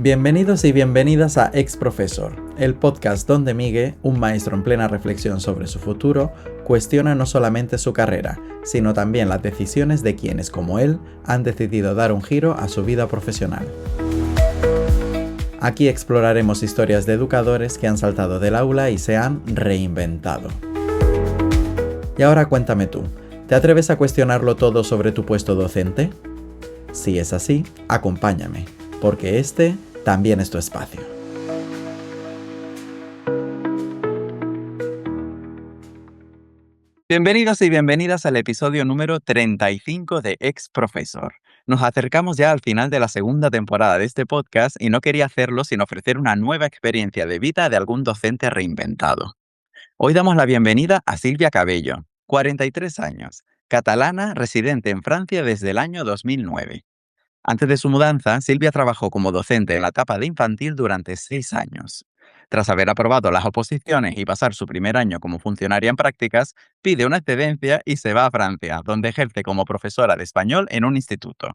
Bienvenidos y bienvenidas a Ex Profesor, el podcast donde Miguel, un maestro en plena reflexión sobre su futuro, cuestiona no solamente su carrera, sino también las decisiones de quienes, como él, han decidido dar un giro a su vida profesional. Aquí exploraremos historias de educadores que han saltado del aula y se han reinventado. Y ahora cuéntame tú, ¿te atreves a cuestionarlo todo sobre tu puesto docente? Si es así, acompáñame, porque este también es tu espacio. Bienvenidos y bienvenidas al episodio número 35 de Ex Profesor. Nos acercamos ya al final de la segunda temporada de este podcast y no quería hacerlo sin ofrecer una nueva experiencia de vida de algún docente reinventado. Hoy damos la bienvenida a Silvia Cabello, 43 años, catalana, residente en Francia desde el año 2009. Antes de su mudanza, Silvia trabajó como docente en la etapa de infantil durante 6 años. Tras haber aprobado las oposiciones y pasar su primer año como funcionaria en prácticas, pide una excedencia y se va a Francia, donde ejerce como profesora de español en un instituto.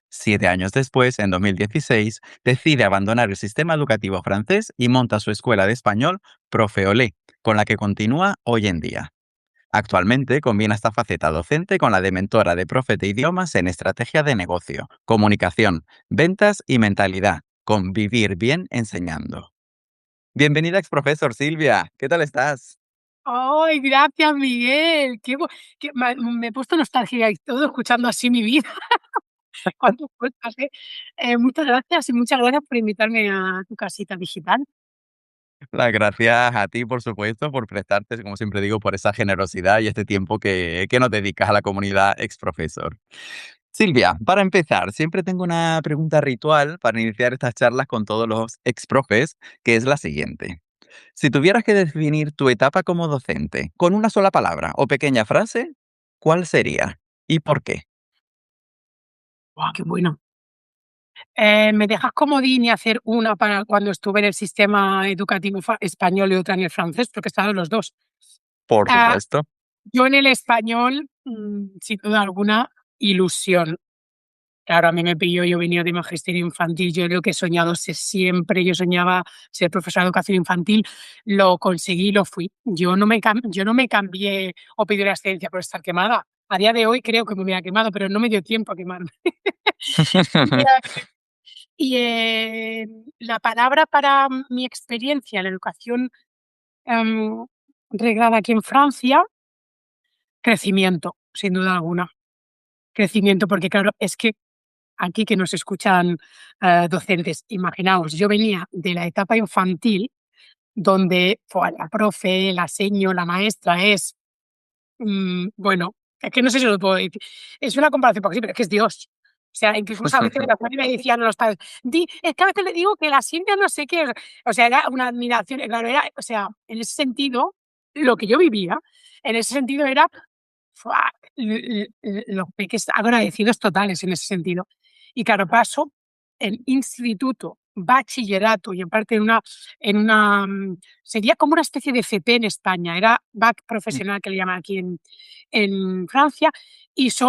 7 años después, en 2016, decide abandonar el sistema educativo francés y monta su escuela de español Profeolé, con la que continúa hoy en día. Actualmente combina esta faceta docente con la de mentora de profes de idiomas en estrategia de negocio, comunicación, ventas y mentalidad, con Vivir Bien Enseñando. Bienvenida, exprofesor Silvia. ¿Qué tal estás? Ay, gracias, Miguel. Me he puesto nostálgica y todo escuchando así mi vida cuando cuentas, ¿eh? Muchas gracias y muchas gracias por invitarme a tu casita digital. Las gracias a ti, por supuesto, por prestarte, como siempre digo, por esa generosidad y este tiempo que nos dedicas a la comunidad exprofesor. Silvia, para empezar, siempre tengo una pregunta ritual para iniciar estas charlas con todos los exprofes, que es la siguiente. Si tuvieras que definir tu etapa como docente con una sola palabra o pequeña frase, ¿cuál sería? ¿Y por qué? Guau, qué bueno. ¿Me dejas comodín y hacer una para cuando estuve en el sistema educativo español y otra en el francés? Porque estaban los dos. Por Ah, supuesto. yo en el español, sin duda alguna, ilusión. Claro, a mí me pilló, yo venía de magisterio infantil, yo lo que he soñado siempre, yo soñaba ser profesora de educación infantil, lo conseguí, lo fui. Yo no me cambié o pedí la excedencia por estar quemada. A día de hoy creo que me hubiera quemado, pero no me dio tiempo a quemarme. Y, la palabra para mi experiencia en la educación, em, reglada aquí en Francia, crecimiento, sin duda alguna. Crecimiento, porque claro, es que aquí que nos escuchan, docentes, imaginaos, yo venía de la etapa infantil donde, la profe, la seño, la maestra es, bueno, es que no sé si lo puedo decir. Es una comparación porque sí, pero es que es Dios. O sea, incluso a veces me decían los padres: es que a veces le digo que la sienta no sé qué". O sea, era una admiración, claro, era, o sea, en ese sentido, lo que yo vivía, en ese sentido era, ¡fua!, los peques agradecidos totales en ese sentido. Y claro, paso el instituto, bachillerato y en parte sería como una especie de FP en España, era bac profesional que le llaman aquí en Francia, y es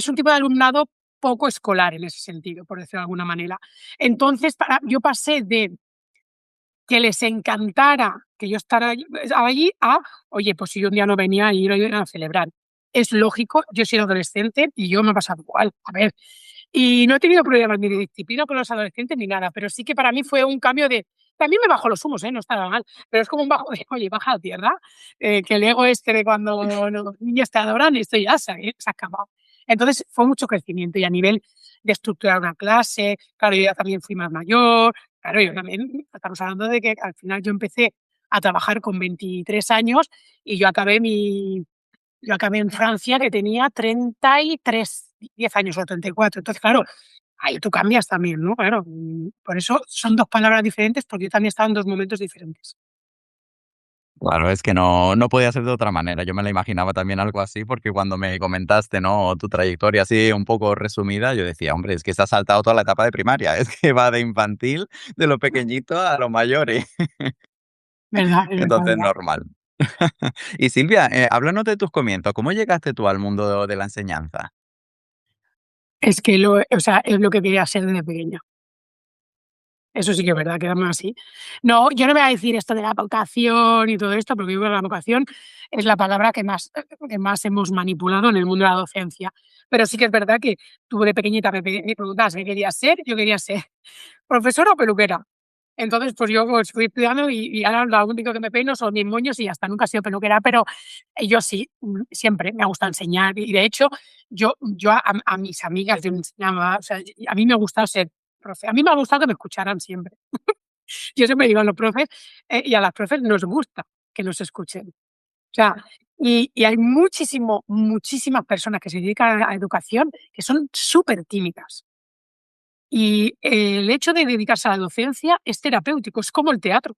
un tipo de alumnado poco escolar en ese sentido, por decirlo de alguna manera. Entonces, yo pasé de que les encantara que yo estaba allí a, oye, pues si yo un día no venía y lo iban a celebrar. Es lógico, yo soy adolescente y yo me ha pasado igual. A ver, y no he tenido problemas ni de disciplina con los adolescentes ni nada, pero sí que para mí fue un cambio de. También me bajó los humos, no estaba mal, pero es como un bajo de, oye, baja a tierra, que el ego este de cuando los niños te adoran, esto ya se ha acabado. Entonces fue mucho crecimiento y a nivel de estructurar una clase, claro, yo ya también fui más mayor, claro, yo también, estamos hablando de que al final yo empecé a trabajar con 23 años y yo acabé en Francia que tenía 33, 10 años o 34. Entonces, claro, ahí tú cambias también, ¿no? Claro, por eso son 2 palabras diferentes, porque yo también estaba en 2 momentos diferentes. Claro, es que no podía ser de otra manera. Yo me la imaginaba también algo así, porque cuando me comentaste, ¿no?, tu trayectoria así un poco resumida, yo decía: "Hombre, es que se ha saltado toda la etapa de primaria, es que va de infantil, de los pequeñitos a los mayores". ¿Verdad? Es verdad, Entonces, verdad. normal. Y Silvia, háblanos de tus comienzos, ¿cómo llegaste tú al mundo de la enseñanza? Es que o sea, es lo que quería ser desde pequeña. Eso sí que es verdad, quedamos así. No, yo no voy a decir esto de la vocación y todo esto, porque yo creo que la vocación es la palabra que más hemos manipulado en el mundo de la docencia. Pero sí que es verdad que tú de pequeñita me preguntabas qué querías ser, yo quería ser profesora o peluquera. Entonces, pues yo pues, fui estudiando y ahora lo único que me peino son mis moños y hasta nunca he sido peluquera, pero yo sí, siempre me gusta enseñar. Y de hecho, yo a mis amigas yo les enseñaba, o sea, a mí me ha gustado ser profe. A mí me ha gustado que me escucharan siempre. Yo siempre digo a los profes, y a las profes nos gusta que nos escuchen. O sea, y hay muchísimas personas que se dedican a la educación que son súper tímidas. Y el hecho de dedicarse a la docencia es terapéutico, es como el teatro.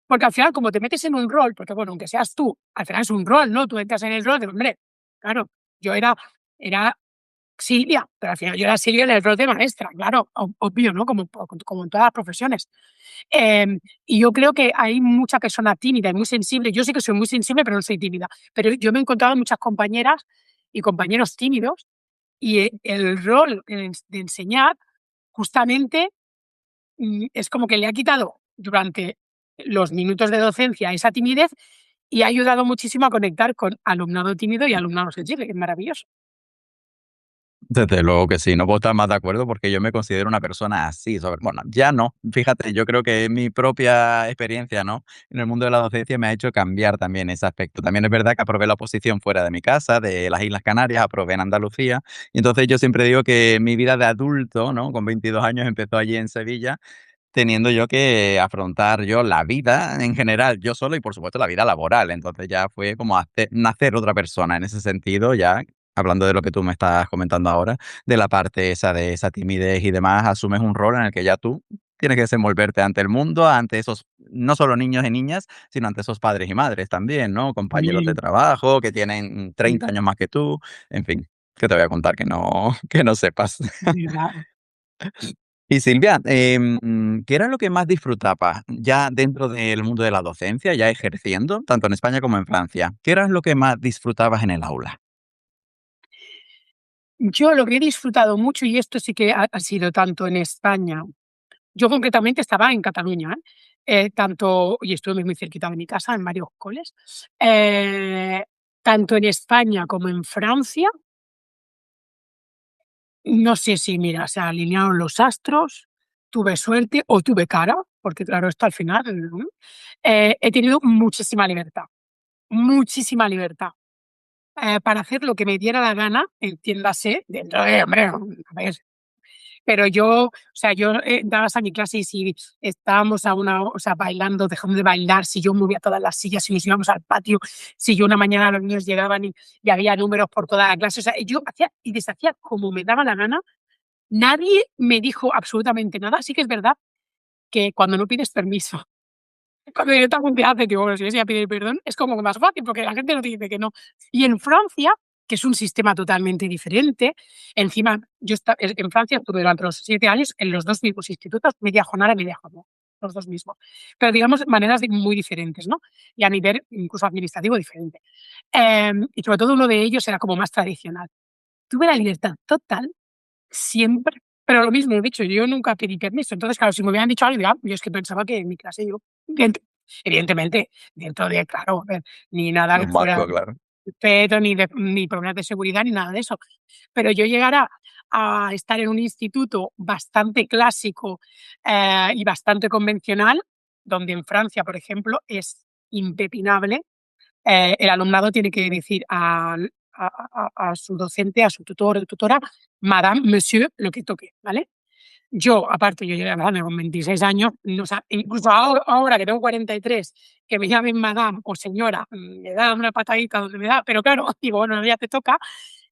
Porque al final, como te metes en un rol, porque bueno, aunque seas tú, al final es un rol, ¿no? Tú entras en el rol de, hombre, claro, yo era Silvia, pero al final yo era Silvia en el rol de maestra, claro, obvio, ¿no? Como en todas las profesiones. Y yo creo que hay mucha persona tímida y muy sensible. Yo sí que soy muy sensible, pero no soy tímida. Pero yo me he encontrado muchas compañeras y compañeros tímidos y el rol de enseñar justamente es como que le ha quitado durante los minutos de docencia esa timidez y ha ayudado muchísimo a conectar con alumnado tímido y alumnado sensible, que es maravilloso. Desde luego que sí, no puedo estar más de acuerdo porque yo me considero una persona así. Bueno, ya no. Fíjate, yo creo que mi propia experiencia, ¿no? En el mundo de la docencia me ha hecho cambiar también ese aspecto. También es verdad que aprobé la oposición fuera de mi casa, de las Islas Canarias, aprobé en Andalucía. Y entonces yo siempre digo que mi vida de adulto, ¿no? Con 22 años empezó allí en Sevilla, teniendo yo que afrontar yo la vida en general, yo solo y por supuesto la vida laboral. Entonces ya fue como nacer otra persona en ese sentido, ya hablando de lo que tú me estás comentando ahora, de la parte esa de esa timidez y demás, asumes un rol en el que ya tú tienes que desenvolverte ante el mundo, ante esos, no solo niños y niñas, sino ante esos padres y madres también, ¿no? Compañeros de Sí, trabajo que tienen sí, 30 años más que tú, en fin, ¿qué te voy a contar que no, que no sepas? es verdad. Y Silvia, ¿qué era lo que más disfrutabas ya dentro del mundo de la docencia, ya ejerciendo, tanto en España como en Francia? ¿Qué era lo que más disfrutabas en el aula? Yo lo que he disfrutado mucho, y esto sí que ha sido tanto en España, yo concretamente estaba en Cataluña, tanto y estuve muy cerquita de mi casa, en varios coles, eh, tanto en España como en Francia, no sé si, mira, se alinearon los astros, tuve suerte o tuve cara, porque claro, esto al final, ¿no? He tenido muchísima libertad, para hacer lo que me diera la gana, entiéndase, dentro de, hombre, a ver. Pero yo, o sea, yo, dabas a mi clase y si estábamos o sea, bailando, dejando de bailar, si yo movía todas las sillas, si nos íbamos al patio, si yo una mañana los niños llegaban y había números por toda la clase, o sea, yo hacía y deshacía como me daba la gana. Nadie me dijo absolutamente nada. Sí que es verdad que cuando no pides permiso, cuando directamente haces, digo, bueno, si ves a pedir perdón, es como que más fácil, porque la gente no te dice que no. Y en Francia, que es un sistema totalmente diferente, encima, en Francia estuve durante los 7 años en los 2 mismos institutos, media jornada y media jornada, los 2 mismos. Pero digamos, maneras muy diferentes, ¿no? Y a nivel incluso administrativo diferente. Y sobre todo uno de ellos era como más tradicional. Tuve la libertad total siempre, pero lo mismo he dicho, yo nunca pedí permiso. Entonces, claro, si me hubieran dicho algo, digo: "Ah, yo es que pensaba que en mi clase yo", dent evidentemente, dentro de, claro, a ver, ni nada que Los fuera marcos, claro. respeto, ni problemas de seguridad, ni nada de eso. Pero yo llegar a estar en un instituto bastante clásico, y bastante convencional, donde en Francia, por ejemplo, es impepinable, el alumnado tiene que decir a su docente, a su tutor o tutora, madame, monsieur, lo que toque, ¿vale? Yo, aparte, yo llegué hablando con 26 años, no, o sea, incluso ahora que tengo 43, que me llamen madame o señora, me da una patadita donde me da, pero claro, digo, bueno, ya te toca,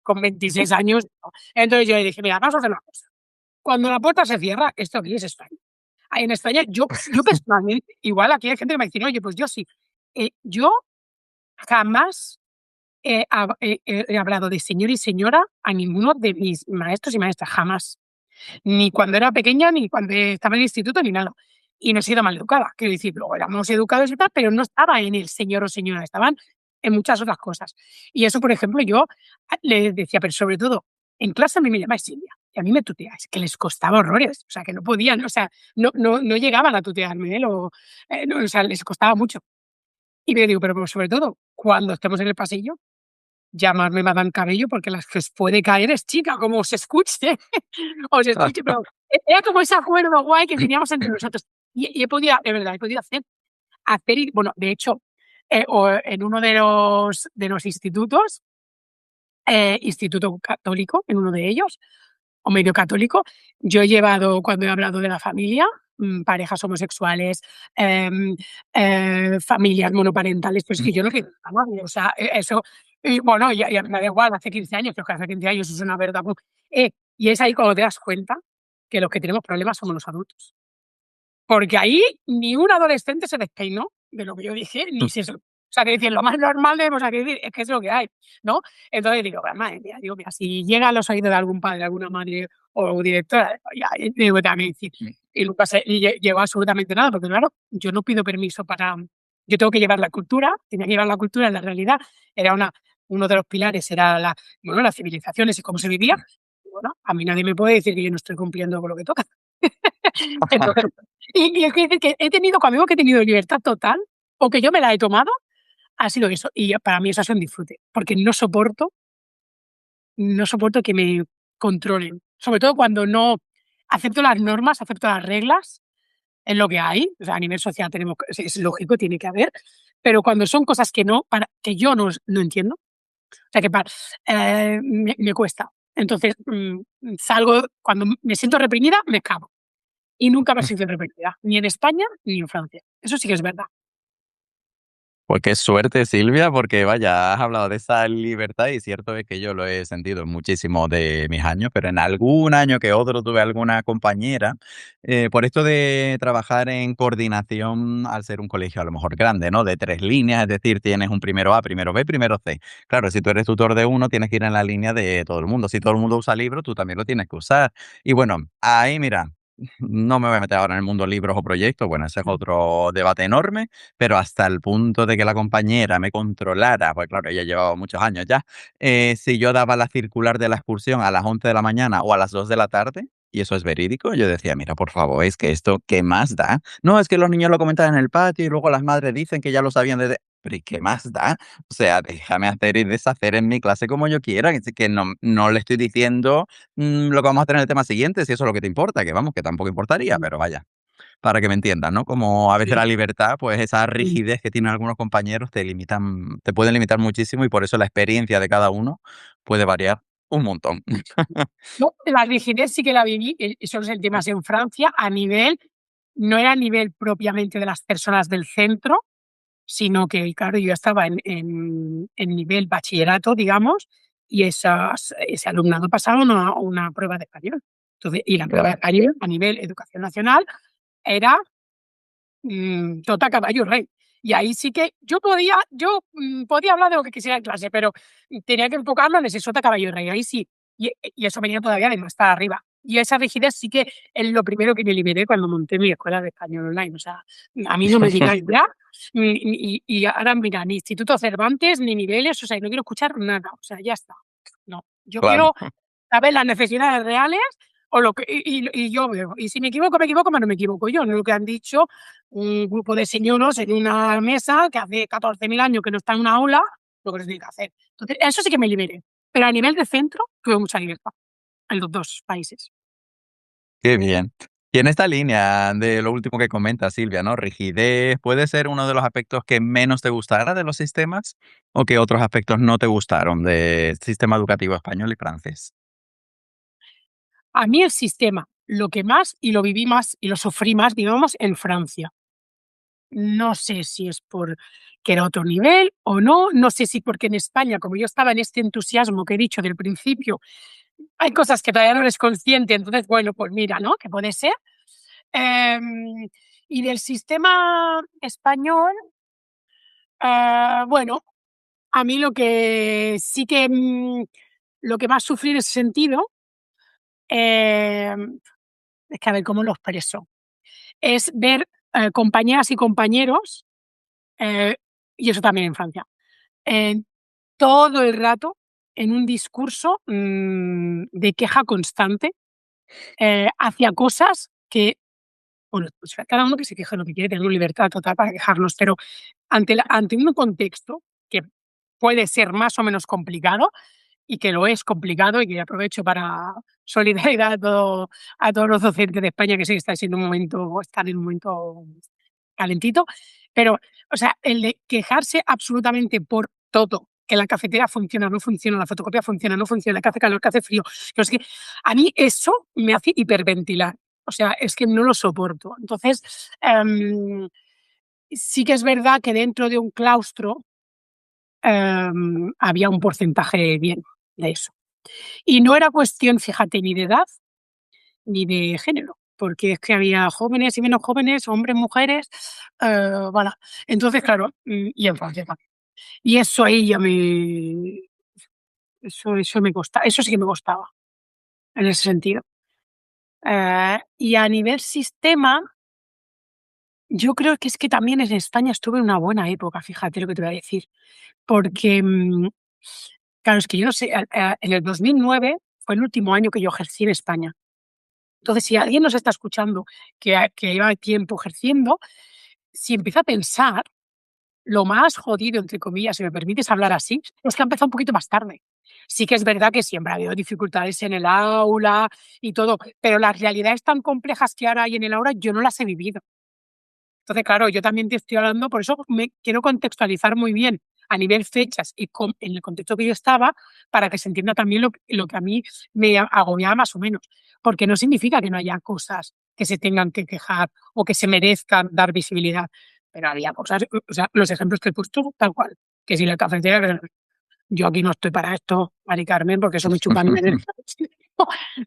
con 26 años, no. Entonces yo le dije, mira, vamos a hacer una cosa. Cuando la puerta se cierra, esto aquí es España. En España, yo personalmente, igual aquí hay gente que me dice, oye, pues yo sí. Yo jamás he hablado de señor y señora a ninguno de mis maestros y maestras, jamás. Ni cuando era pequeña, ni cuando estaba en el instituto, ni nada. Y no he sido maleducada, quiero decir, luego éramos educados y tal, pero no estaba en el señor o señora, estaban en muchas otras cosas. Y eso, por ejemplo, yo le decía, pero sobre todo, en clase a mí me llamáis Silvia. y a mí me tutea, es que les costaba horrores, o sea, que no podían, o sea, no llegaban a tutearme, no, o sea, les costaba mucho. Y me digo, pero sobre todo, cuando estemos en el pasillo, llamarme Madame Cabello, porque las que os puede caer es chica, como os escuche, os escuche, pero era como ese acuerdo guay que teníamos entre nosotros. Y he podido, de verdad, he podido hacer, y bueno, de hecho, en uno de los institutos, instituto católico, en uno de ellos, o medio católico, yo he llevado, cuando he hablado de la familia, parejas homosexuales, em, familias monoparentales, pues es que yo no quiero a nadie, o sea, eso, y bueno, ya me da igual, hace 15 años, pero que hace 15 años es una verdad. Y es ahí cuando te das cuenta que los que tenemos problemas somos los adultos. Porque ahí ni un adolescente se despeinó de lo que yo dije, ni se o sea, que decir, lo más normal debemos decir, es que es lo que hay, ¿no? Entonces digo, madre mía, digo, mira, si llega a los oídos de algún padre, alguna madre o directora, ya, digo, también decir, y nunca se llegó absolutamente nada, porque claro, yo no pido permiso para, yo tengo que llevar la cultura, tenía que llevar la cultura en la realidad, era uno de los pilares era las civilizaciones y cómo se vivía. Bueno, a mí nadie me puede decir que yo no estoy cumpliendo con lo que toca. Entonces, y es que he tenido, cuando digo que he tenido libertad total, o que yo me la he tomado, ha sido eso. Y para mí eso ha sido un disfrute, porque no soporto que me controlen. Sobre todo cuando no acepto las normas, acepto las reglas, es lo que hay. O sea, a nivel social tenemos es lógico, tiene que haber, pero cuando son cosas que yo no entiendo, o sea, que me cuesta. Entonces, salgo cuando me siento reprimida, me escapo. Y nunca me he sentido reprimida, ni en España ni en Francia. Eso sí que es verdad. Pues qué suerte, Silvia, porque vaya, has hablado de esa libertad y cierto es que yo lo he sentido en muchísimos de mis años, pero en algún año que otro tuve alguna compañera, por esto de trabajar en coordinación al ser un colegio a lo mejor grande, ¿no? De 3 líneas, es decir, tienes un primero A, primero B, primero C. Claro, si tú eres tutor de uno, tienes que ir en la línea de todo el mundo. Si todo el mundo usa libros, tú también lo tienes que usar. Y bueno, ahí mira, no me voy a meter ahora en el mundo libros o proyectos, bueno, ese es otro debate enorme, pero hasta el punto de que la compañera me controlara, pues claro, ella llevaba muchos años ya, si yo daba la circular de la excursión a las 11 de la mañana o a las 2 de la tarde, y eso es verídico, yo decía, mira, por favor, es que esto, ¿qué más da? No, es que los niños lo comentan en el patio y luego las madres dicen que ya lo sabían desde... Pero ¿y qué más da? O sea, déjame hacer y deshacer en mi clase como yo quiera, que no le estoy diciendo lo que vamos a hacer en el tema siguiente, si eso es lo que te importa, que vamos, que tampoco importaría, pero vaya, para que me entiendas, ¿no? Como a veces Sí, la libertad, pues esa sí. rigidez que tienen algunos compañeros te pueden limitar muchísimo y por eso la experiencia de cada uno puede variar un montón. No, la rigidez sí que la viví, eso lo sentí más en Francia, no era a nivel propiamente de las personas del centro, sino que, claro, yo estaba en nivel bachillerato, digamos, y ese alumnado pasaba una prueba de español. Entonces, y la prueba de español a nivel educación nacional era tota caballo rey. Y ahí sí que podía hablar de lo que quisiera en clase, pero tenía que enfocarlo en ese sota caballo rey. Ahí sí. Y eso venía todavía de más para arriba. Y esa rigidez sí que es lo primero que me liberé cuando monté mi escuela de español online. O sea, a mí no me digáis ya, y ahora mira, ni Instituto Cervantes, ni niveles, o sea, no quiero escuchar nada. O sea, ya está. No, yo Claro. quiero saber las necesidades reales o lo que y yo veo. Y si me equivoco, pero no me equivoco yo, no lo que han dicho un grupo de señoros en una mesa que hace 14.000 años que no está en una aula, lo que se tiene que hacer. Entonces, eso sí que me liberé. Pero a nivel de centro tuve mucha libertad en los 2 países. Qué bien. Y en esta línea de lo último que comenta Silvia, ¿no? Rigidez, ¿puede ser uno de los aspectos que menos te gustara de los sistemas? ¿O que otros aspectos no te gustaron del sistema educativo español y francés? A mí el sistema, lo que más, y lo viví más, y lo sufrí más, digamos, en Francia. No sé si es porque era otro nivel o no sé si porque en España, como yo estaba en este entusiasmo que he dicho del principio, hay cosas que todavía no eres consciente, entonces, bueno, pues mira, ¿no? Que puede ser. Em, y del sistema español, bueno, a mí lo que más sufrí en ese sentido, em, es que a ver cómo lo expreso, es ver, compañeras y compañeros, eh, y eso también en Francia, eh, todo el rato en un discurso, de queja constante. hacia cosas que, bueno, pues cada uno que se queje lo que quiere, tenemos libertad total para quejarnos, pero ante un contexto que puede ser más o menos complicado, y que lo es complicado, y que aprovecho para solidaridad a todos los docentes de España, que sí que están en un momento calentito, pero, o sea, el de quejarse absolutamente por todo, que la cafetera funciona, no funciona, la fotocopia funciona, no funciona, que hace calor, que hace frío, pero es que a mí eso me hace hiperventilar, o sea, es que no lo soporto. Entonces, sí que es verdad que dentro de un claustro, había un porcentaje bien de eso. Y no era cuestión, fíjate, ni de edad ni de género, porque es que había jóvenes y menos jóvenes, hombres, mujeres, voilà. Entonces, claro, y en Francia también. Y eso ahí ya me eso me costa eso sí que me costaba, en ese sentido. Y a nivel sistema, yo creo que es que también en España estuve en una buena época, fíjate lo que te voy a decir, porque, claro, es que yo no sé, en el 2009 fue el último año que yo ejercí en España. Entonces, si alguien nos está escuchando que lleva tiempo ejerciendo, si empieza a pensar, lo más jodido, entre comillas, si me permites hablar así, es que ha empezado un poquito más tarde. Sí que es verdad que siempre ha habido dificultades en el aula y todo, pero las realidades tan complejas que ahora hay en el aula, yo no las he vivido. Entonces, claro, yo también te estoy hablando, por eso me quiero contextualizar muy bien a nivel fechas y en el contexto que yo estaba, para que se entienda también lo que a mí me agobiaba más o menos. Porque no significa que no haya cosas que se tengan que quejar o que se merezcan dar visibilidad, pero había cosas, o sea, los ejemplos que he puesto, tal cual. Que si la cafetera, yo aquí no estoy para esto, Mari Carmen, porque eso me chupa a mí la energía.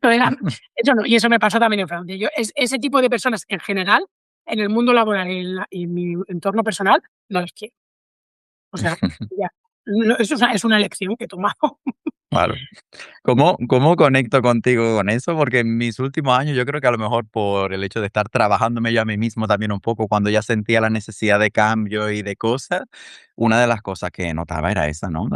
No era- eso no, y eso me pasó también en Francia. Ese tipo de personas en general, en el mundo laboral y en mi entorno personal, no les quiero. O sea, ya. No, eso es una elección que he tomado. Claro. ¿Cómo conecto contigo con eso? Porque en mis últimos años, yo creo que a lo mejor por el hecho de estar trabajándome yo a mí mismo también un poco, cuando ya sentía la necesidad de cambio y de cosas, una de las cosas que notaba era esa, ¿no?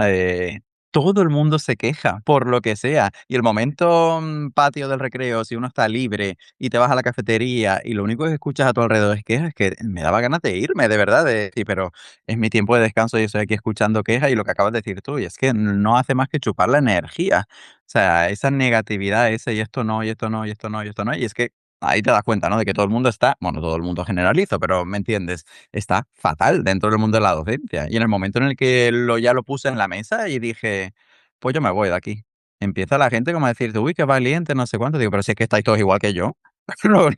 Todo el mundo se queja por lo que sea. Y el momento, patio del recreo, si uno está libre y te vas a la cafetería y lo único que escuchas a tu alrededor es quejas, es que me daba ganas de irme, de verdad, de decir, pero es mi tiempo de descanso y estoy aquí escuchando quejas y lo que acabas de decir tú, y es que no hace más que chupar la energía. O sea, esa negatividad, ese y esto no, y esto no, y esto no, y esto no, y es que ahí te das cuenta, ¿no? De que todo el mundo está, bueno, todo el mundo generalizo, pero me entiendes, está fatal dentro del mundo de la docencia. Y en el momento en el que ya lo puse en la mesa y dije, pues yo me voy de aquí. Empieza la gente como a decirte, uy, qué valiente, no sé cuánto. Digo, pero si es que estáis todos igual que yo.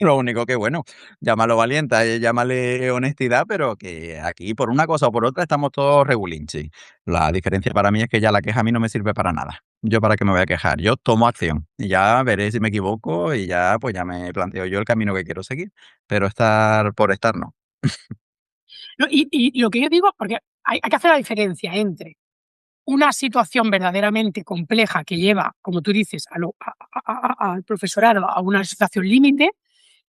Lo único que, bueno, llámalo valiente, llámale honestidad, pero que aquí por una cosa o por otra estamos todos regulinchi. La diferencia para mí es que ya la queja a mí no me sirve para nada. Yo para qué me voy a quejar, yo tomo acción y ya veré si me equivoco y ya pues ya me planteo yo el camino que quiero seguir, pero estar por estar no. No, y lo que yo digo, porque hay que hacer la diferencia entre una situación verdaderamente compleja que lleva, como tú dices, al profesorado a una situación límite,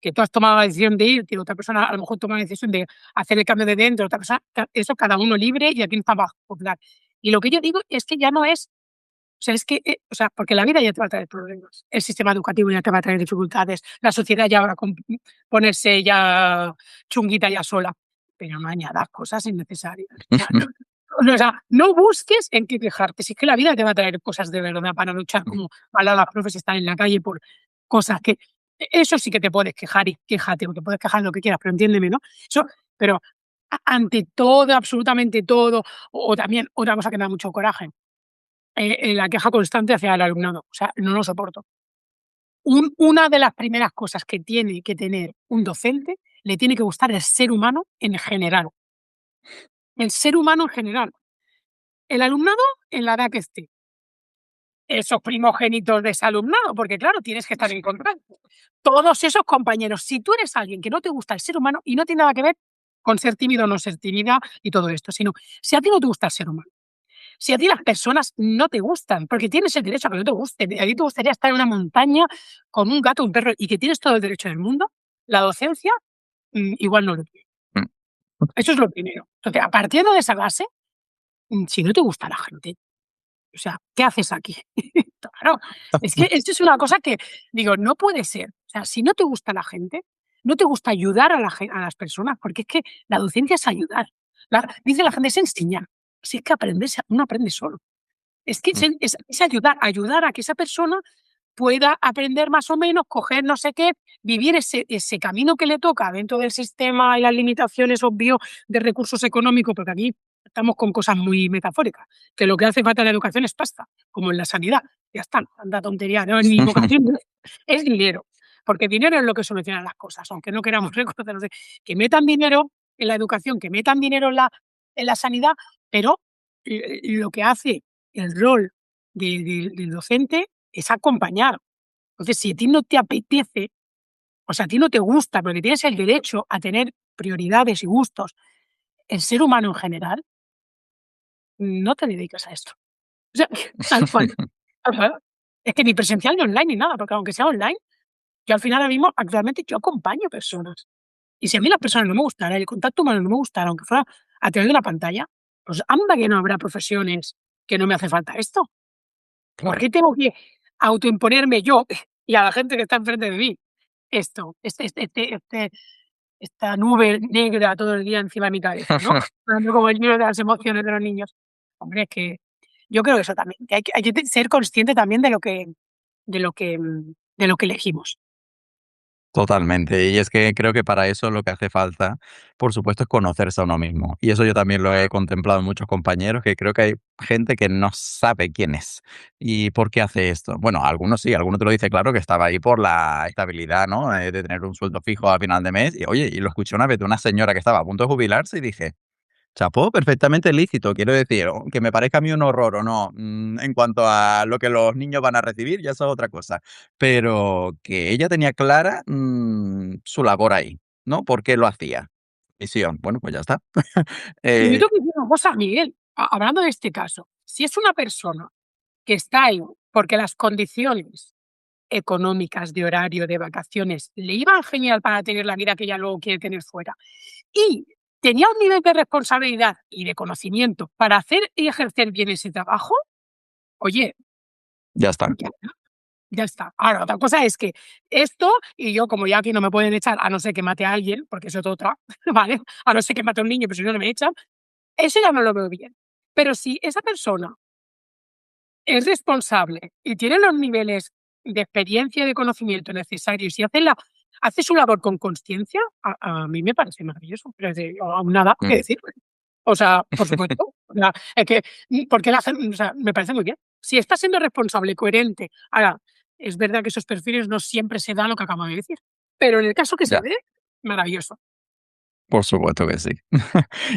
que tú has tomado la decisión de irte, otra persona a lo mejor toma la decisión de hacer el cambio de dentro, otra persona, eso cada uno libre y aquí no está bajo juzgar. Y lo que yo digo es que ya no es, o sea, es que, o sea, porque la vida ya te va a traer problemas, el sistema educativo ya te va a traer dificultades, la sociedad ya va a ponerse ya chunguita ya sola, pero no añadas cosas innecesarias. O sea, no, o sea, no busques en qué quejarte, si es que la vida te va a traer cosas de verdad para luchar como a las profes están en la calle por cosas que eso sí que te puedes quejar y quéjate, o te puedes quejar lo que quieras, pero entiéndeme, ¿no? Eso, pero ante todo, absolutamente todo, o también otra cosa que me da mucho coraje, la queja constante hacia el alumnado, o sea, no lo soporto. Una de las primeras cosas que tiene que tener un docente, le tiene que gustar el ser humano en general, el ser humano en general. El alumnado en la edad que esté, esos primogénitos de ese alumnado, porque claro, tienes que estar en contacto. Todos esos compañeros, si tú eres alguien que no te gusta el ser humano y no tiene nada que ver con ser tímido o no ser tímida y todo esto, sino si a ti no te gusta el ser humano, si a ti las personas no te gustan, porque tienes el derecho a que no te guste, a ti te gustaría estar en una montaña con un gato, un perro y que tienes todo el derecho del mundo, la docencia igual no lo tiene. Eso es lo primero. Entonces, a partir de esa base, si no te gusta la gente, O sea, ¿qué haces aquí? Claro, es que esto es una cosa que digo, no puede ser. O sea, si no te gusta la gente, no te gusta ayudar a las personas, porque es que la docencia es ayudar. Dice la gente, es enseñar. Si es que uno aprende solo. Es que es ayudar a que esa persona pueda aprender más o menos, coger no sé qué, vivir ese camino que le toca dentro del sistema y las limitaciones, obvio, de recursos económicos, porque aquí estamos con cosas muy metafóricas, que lo que hace falta en la educación es pasta, como en la sanidad. Ya está, tanta tontería, no es ni vocación, es dinero. Porque dinero es lo que soluciona las cosas, aunque no queramos reconocerlo. Que metan dinero en la educación, que metan dinero en la sanidad, pero lo que hace el rol del docente es acompañar. Entonces, si a ti no te apetece, o sea, a ti no te gusta, porque tienes el derecho a tener prioridades y gustos, el ser humano en general, no te dedicas a esto. O sea, tal cual. Ajá. Es que ni presencial ni online ni nada, porque aunque sea online, yo al final ahora mismo, actualmente, yo acompaño personas. Y si a mí las personas no me gustara, el contacto humano no me gustara, aunque fuera a través de una pantalla, pues anda que no habrá profesiones que no me hace falta esto. ¿Por Claro. qué tengo que autoimponerme yo y a la gente que está enfrente de mí esto, esta nube negra todo el día encima de mi cabeza, ¿no? Hablando como el libro de las emociones de los niños. Hombre, es que yo creo eso también, que hay que ser consciente también de lo que elegimos. Totalmente. Y es que creo que para eso lo que hace falta, por supuesto, es conocerse a uno mismo. Y eso yo también lo he contemplado en muchos compañeros, que creo que hay gente que no sabe quién es y por qué hace esto. Bueno, algunos sí, algunos te lo dice claro que estaba ahí por la estabilidad, ¿no? De tener un sueldo fijo a final de mes. Y oye, y lo escuché una vez de una señora que estaba a punto de jubilarse y dije, chapó, perfectamente lícito. Quiero decir, que me parezca a mí un horror o no, en cuanto a lo que los niños van a recibir, ya eso es otra cosa. Pero que ella tenía clara, su labor ahí, ¿no? ¿Por qué lo hacía? Misión. Bueno, pues ya está. Y yo Eh, tengo que decir una cosa, Miguel, hablando de este caso, si es una persona que está ahí porque las condiciones económicas, de horario, de vacaciones, le iban genial para tener la vida que ella luego quiere tener fuera, y tenía un nivel de responsabilidad y de conocimiento para hacer y ejercer bien ese trabajo, oye, ya está. ya está. Ya está. Ahora, otra cosa es que esto, y yo como ya aquí no me pueden echar, a no ser que mate a alguien, porque eso es otra, ¿vale? A no ser que mate a un niño, pero si no, no me echan, eso ya no lo veo bien. Pero si esa persona es responsable y tiene los niveles de experiencia y de conocimiento necesarios y hace su labor con consciencia, a mí me parece maravilloso. Pero aún nada que Mm. decir. O sea, por supuesto. O sea, es que, porque la gente, o sea, me parece muy bien. Si está siendo responsable, coherente. Ahora, es verdad que esos perfiles no siempre se dan lo que acabo de decir. Pero en el caso que se Ya. dé, maravilloso. Por supuesto que sí.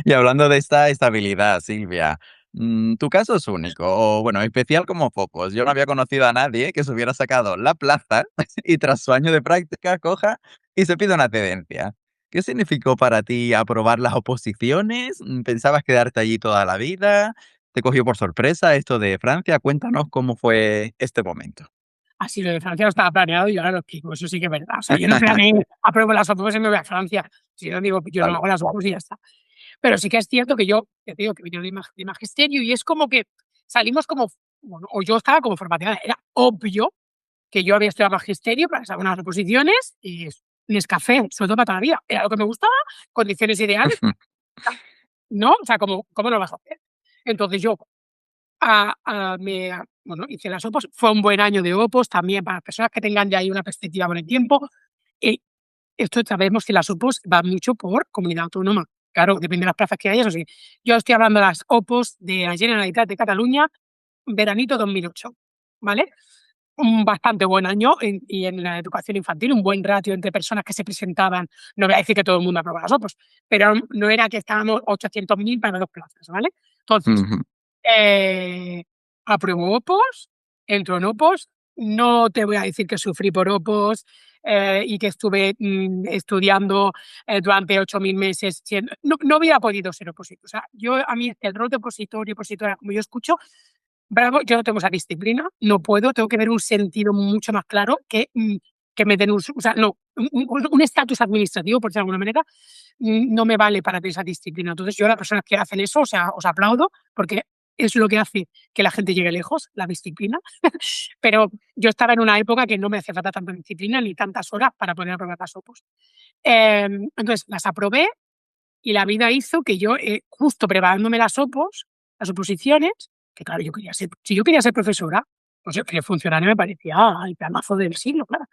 Y hablando de esta estabilidad, Silvia, tu caso es único, o bueno, especial como pocos. Yo no había conocido a nadie que se hubiera sacado la plaza y tras su año de práctica coja y se pide una excedencia. ¿Qué significó para ti aprobar las oposiciones? ¿Pensabas quedarte allí toda la vida? ¿Te cogió por sorpresa esto de Francia? Cuéntanos cómo fue este momento. Así lo de Francia no estaba planeado y ahora lo explico. Eso sí que es verdad. O sea, yo no planeé, apruebo las OPOs y me voy a Francia. Si no digo, yo no Vale. hago las OPOs y ya está. Pero sí que es cierto que yo, ya te digo, que vine de magisterio y es como que salimos como, bueno, o yo estaba como formateada. Era obvio que yo había estudiado magisterio para sacar unas oposiciones y Nescafé, sobre todo para toda la vida. Era lo que me gustaba, condiciones ideales, ¿no? O sea, ¿cómo no lo vas a hacer? Entonces yo bueno, hice las OPOs. Fue un buen año de OPOs también para personas que tengan ya ahí una perspectiva con el tiempo. Y esto sabemos que las OPOs van mucho por comunidad autónoma. Claro, depende de las plazas que haya, eso sí. Yo estoy hablando de las OPOs de la Generalitat de Cataluña, veranito 2008, ¿vale? Un bastante buen año y en la educación infantil, un buen ratio entre personas que se presentaban. No voy a decir que todo el mundo aprobaba las OPOs, pero no era que estábamos 800.000 para 2 plazas, ¿vale? Entonces, Ujú. aprobó OPOS, entró en OPOS. No te voy a decir que sufrí por OPOS y que estuve estudiando durante 8.000 meses. No hubiera podido ser opositor. O sea, a mí el rol de opositor y opositora, como yo escucho, bravo, yo no tengo esa disciplina, no puedo, tengo que ver un sentido mucho más claro que me den o sea, no, un estatus administrativo, por decirlo de alguna manera, no me vale para tener esa disciplina. Entonces, yo a las personas que hacen eso, o sea, os aplaudo, porque es lo que hace que la gente llegue lejos, la disciplina. Pero yo estaba en una época que no me hacía falta tanta disciplina ni tantas horas para poder aprobar las OPOs. Entonces las aprobé y la vida hizo que yo, justo preparándome las OPOs, las oposiciones, que claro, si yo quería ser profesora, pues que funcionario me parecía el planazo del siglo, claro.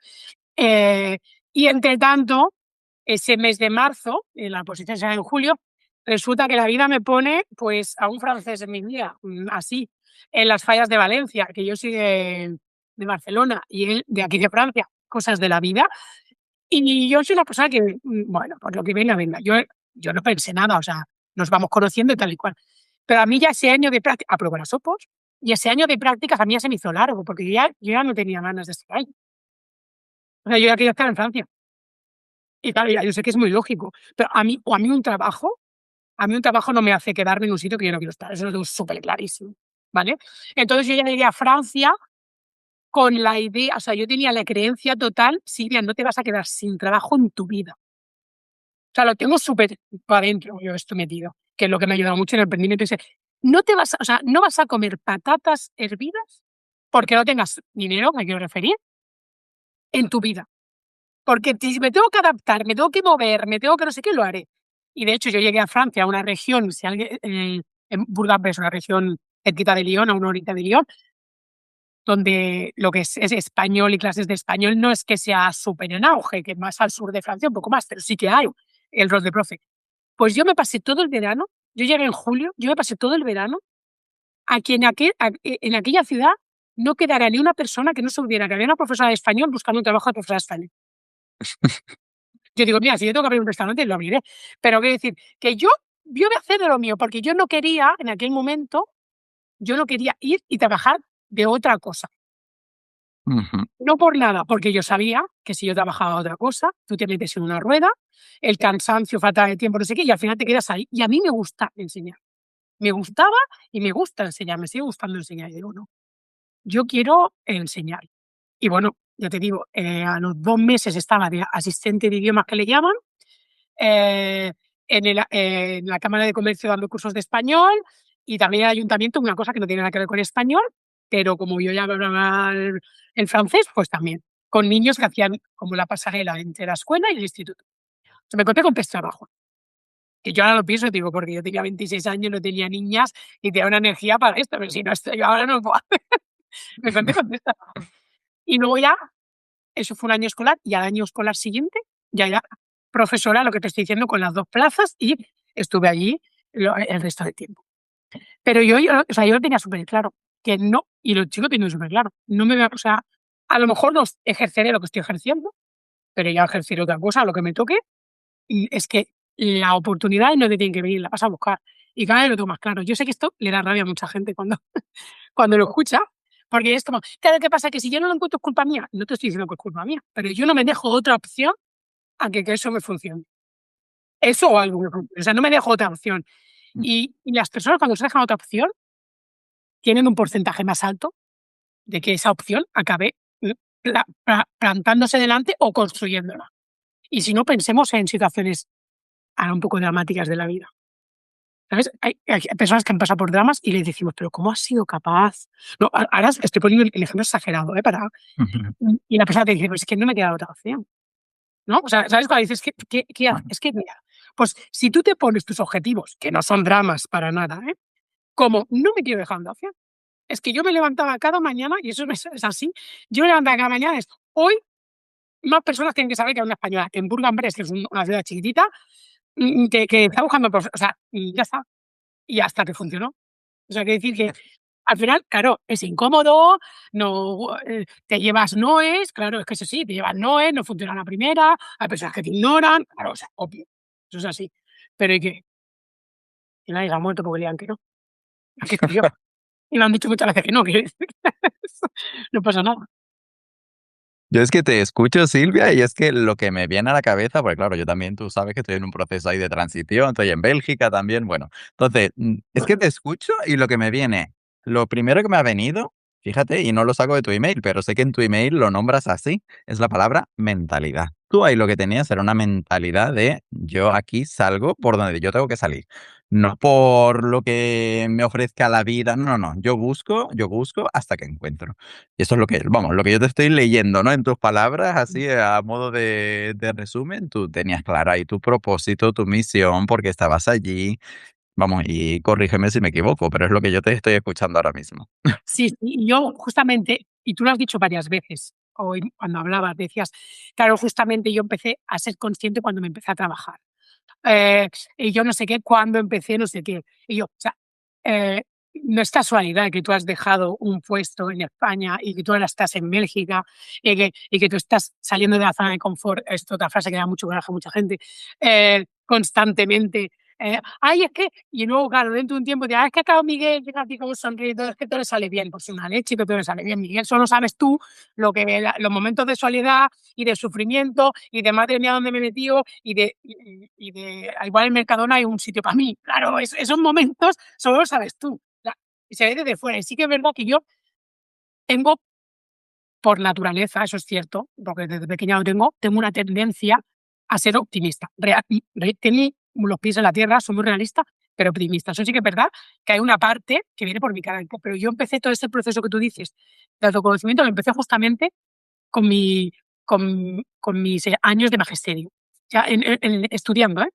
Y entre tanto, ese mes de marzo, en la oposición será en julio, resulta que la vida me pone pues a un francés en mi vida, así, en las fallas de Valencia, que yo soy de Barcelona y él de aquí de Francia, cosas de la vida. Y yo soy una persona que, bueno, por lo que venga, venga. Yo no pensé nada, o sea, nos vamos conociendo y tal y cual. Pero a mí ya ese año de práctica, aprobé las OPOs, y ese año de prácticas a mí ya se me hizo largo, porque yo ya no tenía ganas de estar ahí. O sea, yo ya quería estar en Francia. Y claro, ya yo sé que es muy lógico, pero a mí un trabajo no me hace quedarme en un sitio que yo no quiero estar, eso lo tengo súper clarísimo, ¿vale? Entonces yo ya iría a Francia con la idea, o sea, yo tenía la creencia total, Silvia, no te vas a quedar sin trabajo en tu vida. O sea, lo tengo súper para adentro yo esto metido, que es lo que me ha ayudado mucho en el emprendimiento. Dice, no vas a comer patatas hervidas porque no tengas dinero, me quiero referir, en tu vida. Porque si me tengo que adaptar, me tengo que mover, me tengo que no sé qué, lo haré. Y de hecho yo llegué a Francia, a una región, si alguien, en Bourg-en-Bresse, una región cerquita de Lyon, a una horita de Lyon, donde lo que es español y clases de español no es que sea súper en auge, que más al sur de Francia un poco más, pero sí que hay el rol de profe. Pues yo me pasé todo el verano, yo llegué en julio, yo me pasé todo el verano a que en aquella ciudad no quedara ni una persona que no supiera que había una profesora de español buscando un trabajo de profesora de español. Yo digo, mira, si yo tengo que abrir un restaurante, lo abriré. Pero quiero decir que yo voy a hacer de lo mío, porque yo no quería, en aquel momento, yo no quería ir y trabajar de otra cosa. Ujú. No por nada, porque yo sabía que si yo trabajaba otra cosa, tú te metes en una rueda, el cansancio, falta de tiempo, no sé qué, y al final te quedas ahí. Y a mí me gusta enseñar. Me gustaba y me gusta enseñar, me sigue gustando enseñar. Y digo, no, yo quiero enseñar. Y bueno, ya te digo, a los 2 meses estaba de asistente de idiomas que le llaman, eh, en la Cámara de Comercio dando cursos de español, y también en el ayuntamiento, una cosa que no tiene nada que ver con español, pero como yo ya hablaba el francés, pues también, con niños que hacían como la pasarela entre la escuela y el instituto. Me encontré con 3 trabajos, que yo ahora lo pienso y digo, porque yo tenía 26 años, no tenía niñas y tenía una energía para esto, pero si no estoy, yo ahora no lo puedo hacer. Me encontré con 3 trabajos. Y luego ya, eso fue un año escolar, y al año escolar siguiente ya era profesora, lo que te estoy diciendo, con las 2 plazas, y estuve allí el resto del tiempo. Pero yo lo tenía súper claro, que no, y lo sigo teniendo súper claro, no me voy o sea, a lo mejor no ejerceré lo que estoy ejerciendo, pero ya ejerceré otra cosa, lo que me toque, y es que la oportunidad no te tiene que venir, la vas a buscar. Y cada vez lo tengo más claro. Yo sé que esto le da rabia a mucha gente cuando lo escucha, porque es como, claro, ¿qué pasa? Que si yo no lo encuentro es culpa mía. No te estoy diciendo que es culpa mía, pero yo no me dejo otra opción a que eso me funcione. Eso o algo, o sea, no me dejo otra opción. Y las personas cuando se dejan otra opción tienen un porcentaje más alto de que esa opción acabe plantándose delante o construyéndola. Y si no, pensemos en situaciones ahora un poco dramáticas de la vida. ¿Sabes? Hay personas que han pasado por dramas y les decimos, pero ¿cómo has sido capaz? No, ahora estoy poniendo el ejemplo exagerado, para... Y la persona te dice, pues es que no me queda otra opción. ¿No? O sea, ¿sabes? Cuando dices, ¿qué haces? Es que, mira, pues si tú te pones tus objetivos, que no son dramas para nada, como no me quiero dejar de opción. Es que yo me levantaba cada mañana, y eso es así, yo me levantaba cada mañana, hoy más personas tienen que saber que hay una española en Bourg-en-Bresse, que es una ciudad chiquitita, que está buscando, o sea, y ya está. Y hasta que funcionó. O sea, quiere decir que al final, claro, es incómodo, no te llevas noes, claro, es que eso sí, te llevas noes, no funciona a la primera, hay personas que te ignoran, claro, o sea, obvio, eso es así. Pero ¿y qué? Y nadie se ha muerto porque le digan que no. Aquí estoy yo. Y me han dicho muchas veces que no, que no pasa nada. Yo es que te escucho, Silvia, y es que lo que me viene a la cabeza, porque claro, yo también, tú sabes que estoy en un proceso ahí de transición, estoy en Bélgica también, bueno, entonces, es que te escucho y lo que me viene, lo primero que me ha venido, fíjate, y no lo saco de tu email, pero sé que en tu email lo nombras así, es la palabra mentalidad. Tú ahí lo que tenías era una mentalidad de yo aquí salgo por donde yo tengo que salir. No por lo que me ofrezca la vida, no, no, no, yo busco hasta que encuentro. Y eso es lo que, vamos, lo que yo te estoy leyendo, ¿no? En tus palabras, así a modo de resumen, tú tenías clara ahí tu propósito, tu misión, porque estabas allí. Vamos, y corrígeme si me equivoco, pero es lo que yo te estoy escuchando ahora mismo. Sí, sí, y yo justamente, y tú lo has dicho varias veces, hoy cuando hablabas, decías, claro, justamente yo empecé a ser consciente cuando me empecé a trabajar. Eh, y yo no sé qué, cuando empecé, no sé qué. Y yo, o sea, eh, no es casualidad que tú has dejado un puesto en España y que tú ahora estás en Bélgica y que tú estás saliendo de la zona de confort, es otra frase que da mucho coraje a mucha gente, constantemente. Ay, es que, y luego, claro, dentro de un tiempo, es que acá Miguel llega aquí como sonriendo, es que todo le sale bien, pues una leche que todo le sale bien, Miguel, solo sabes tú lo que los momentos de soledad y de sufrimiento y de madre mía dónde me he metido y de igual el Mercadona hay un sitio para mí. Claro, esos momentos solo lo sabes tú. Y se ve desde fuera. Y sí que es verdad que yo tengo, por naturaleza, eso es cierto, porque desde pequeña lo tengo una tendencia a ser optimista. Tengo los pies en la tierra, soy muy realista, pero optimista. Eso sí que es verdad que hay una parte que viene por mi carácter. Pero yo empecé todo ese proceso que tú dices de autoconocimiento, lo empecé justamente con, mi, con mis años de magisterio. Ya estudiando,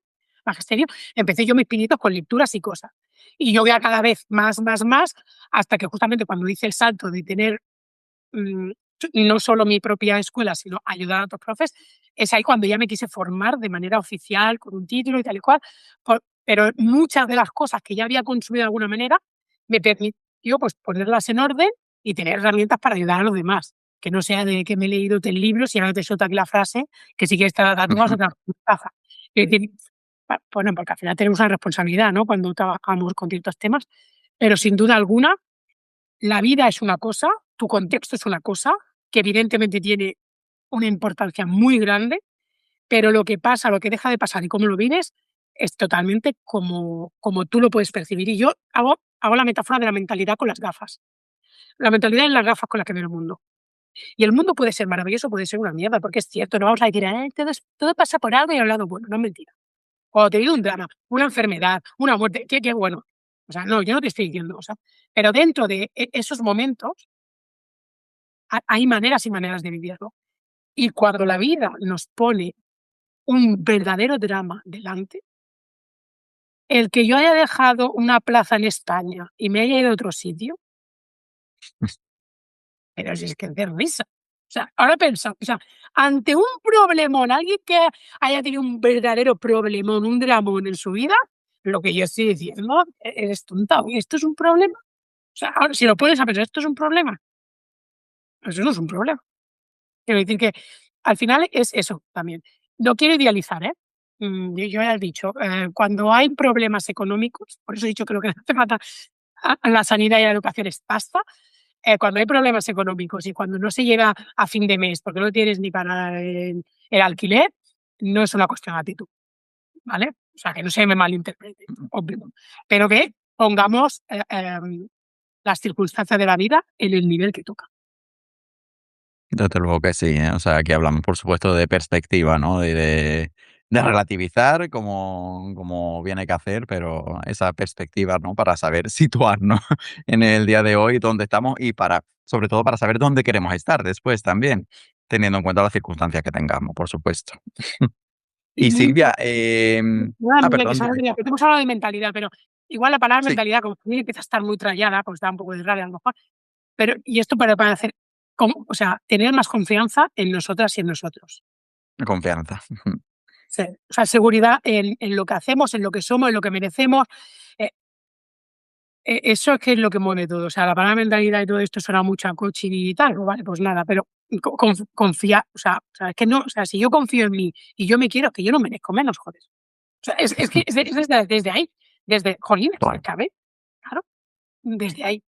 magisterio, empecé yo mis pinitos con lecturas y cosas. Y yo voy a cada vez más, hasta que justamente cuando hice el salto de tener mm, no solo mi propia escuela, sino ayudar a otros profes, es ahí cuando ya me quise formar de manera oficial, con un título y tal y cual. Pero muchas de las cosas que ya había consumido de alguna manera me permitió pues, ponerlas en orden y tener herramientas para ayudar a los demás. Que no sea de que me he leído 3 libros y ahora te suelto aquí la frase, que si quieres te la tatúas o te la taza. Es decir, bueno, porque al final tenemos una responsabilidad, ¿no? Cuando trabajamos con ciertos temas, pero sin duda alguna la vida es una cosa, tu contexto es una cosa, que evidentemente tiene una importancia muy grande, pero lo que pasa, lo que deja de pasar y cómo lo vives es totalmente como tú lo puedes percibir. Y yo hago la metáfora de la mentalidad con las gafas. La mentalidad es las gafas con las que veo el mundo. Y el mundo puede ser maravilloso, puede ser una mierda, porque es cierto, no vamos a decir, todo pasa por algo y al lado bueno, no es mentira. Cuando te viene un drama, una enfermedad, una muerte, qué bueno. O sea, no, yo no te estoy diciendo, o sea, pero dentro de esos momentos hay maneras y maneras de vivirlo. Y cuando la vida nos pone un verdadero drama delante, el que yo haya dejado una plaza en España y me haya ido a otro sitio, pero si es que es de risa. O sea, ahora pensa, o sea, ante un problemón, alguien que haya tenido un verdadero problemón, un dramón en su vida, lo que yo estoy diciendo, eres tonta, oye, ¿esto es un problema? O sea, ahora, si lo pones a pensar, ¿esto es un problema? Eso no es un problema. Quiero decir que al final es eso también. No quiero idealizar, ¿eh? Yo ya he dicho, cuando hay problemas económicos, por eso he dicho que lo que hace falta a la sanidad y a la educación es pasta, cuando hay problemas económicos y cuando no se llega a fin de mes porque no tienes ni para el alquiler, no es una cuestión de actitud, ¿vale? O sea, que no se me malinterprete, obvio. Pero que pongamos las circunstancias de la vida en el nivel que toca. Desde luego que sí, ¿eh? O sea, aquí hablamos, por supuesto, de perspectiva, ¿no? De relativizar como viene que hacer, pero esa perspectiva, ¿no? Para saber situarnos en el día de hoy, dónde estamos y sobre todo para saber dónde queremos estar después también, teniendo en cuenta las circunstancias que tengamos, por supuesto. Y Y muy Silvia, importante. Nada, Miguel, que perdón, sabes dime. que hemos hablado de mentalidad, pero igual la palabra Sí, mentalidad como que empieza a estar muy trallada, pues da un poco de rabia a lo mejor. Pero, y esto para hacer, o sea, tener más confianza en nosotras y en nosotros. confianza. Sí. O sea, seguridad en lo que hacemos, en lo que somos, en lo que merecemos. Eh, eso es que es lo que mueve todo. O sea, la palabra mentalidad y todo esto suena mucho a coaching y tal, pues vale, pues nada, pero confiar, o sea, es que no, o sea, si yo confío en mí y yo me quiero, es que yo no merezco menos, joder. O sea, es que es desde ahí, desde, jolín, Claro. cabe, claro, desde ahí.